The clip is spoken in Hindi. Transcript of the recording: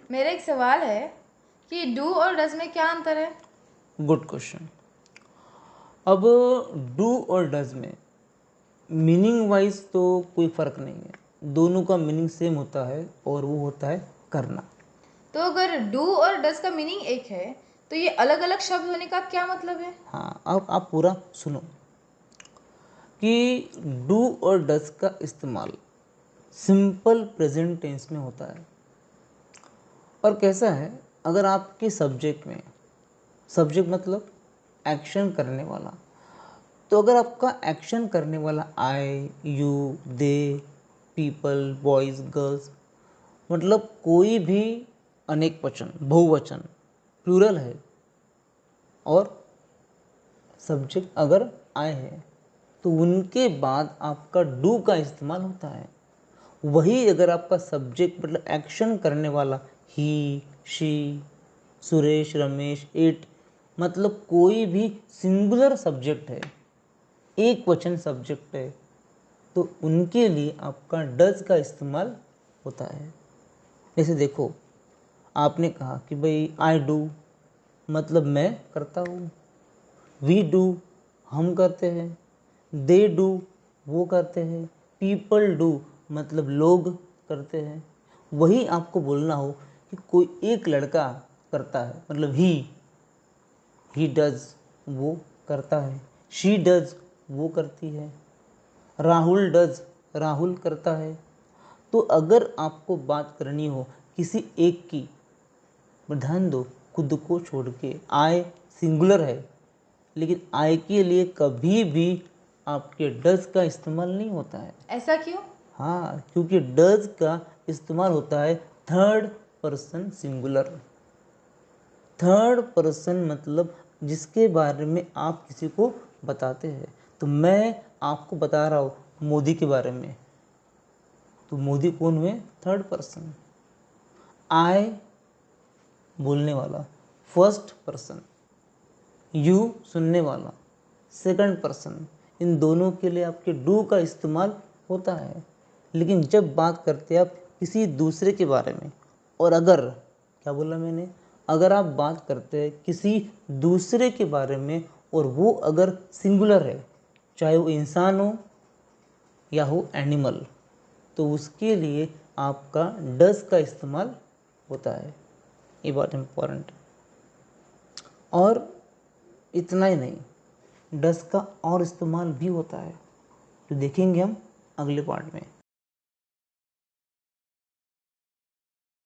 मेरा एक सवाल है कि डू और डज में क्या अंतर है? Good question. अब डू और डज में मीनिंग वाइज तो कोई फ़र्क नहीं है, दोनों का मीनिंग सेम होता है और वो होता है करना। तो अगर डू और डज का मीनिंग एक है तो ये अलग अलग शब्द होने का क्या मतलब है? हाँ, अब आप पूरा सुनो कि डू और डज का इस्तेमाल सिंपल प्रेजेंट टेंस में होता है। और कैसा है, अगर आपके सब्जेक्ट में, सब्जेक्ट मतलब एक्शन करने वाला, तो अगर आपका एक्शन करने वाला I, you, they, people, boys, girls, मतलब कोई भी अनेक वचन, बहुवचन, प्लूरल है और सब्जेक्ट अगर आए हैं तो उनके बाद आपका डू का इस्तेमाल होता है। वही अगर आपका सब्जेक्ट मतलब एक्शन करने वाला ही, शी, सुरेश, रमेश, इट, मतलब कोई भी सिंगुलर सब्जेक्ट है, एक वचन सब्जेक्ट है, तो उनके लिए आपका डज का इस्तेमाल होता है। जैसे देखो, आपने कहा कि भाई आई डू, मतलब मैं करता हूँ। वी डू, हम करते हैं। दे डू, वो करते हैं। पीपल डू, मतलब लोग करते हैं। वही आपको बोलना हो कि कोई एक लड़का करता है, मतलब ही डज, वो करता है। शी डज, वो करती है। राहुल डज, राहुल करता है। तो अगर आपको बात करनी हो किसी एक की, ध्यान दो, खुद को छोड़ के, आई सिंगुलर है, लेकिन आई के लिए कभी भी आपके डज का इस्तेमाल नहीं होता है। ऐसा क्यों? हाँ, क्योंकि डज का इस्तेमाल होता है third person singular. Third person मतलब जिसके बारे में आप किसी को बताते हैं। तो मैं आपको बता रहा हूँ मोदी के बारे में, तो मोदी कौन हुए? Third person. आई बोलने वाला, फर्स्ट पर्सन। यू सुनने वाला, सेकंड पर्सन। इन दोनों के लिए आपके डू का इस्तेमाल होता है। लेकिन जब बात करते हैं आप किसी दूसरे के बारे में, और अगर, क्या बोला मैंने, अगर आप बात करते हैं किसी दूसरे के बारे में और वो अगर सिंगुलर है, चाहे वो इंसान हो या हो एनिमल, तो उसके लिए आपका डज का इस्तेमाल होता है। ये बात इम्पोर्टेंट है। और इतना ही नहीं, डज का और इस्तेमाल भी होता है, तो देखेंगे हम अगले पार्ट में।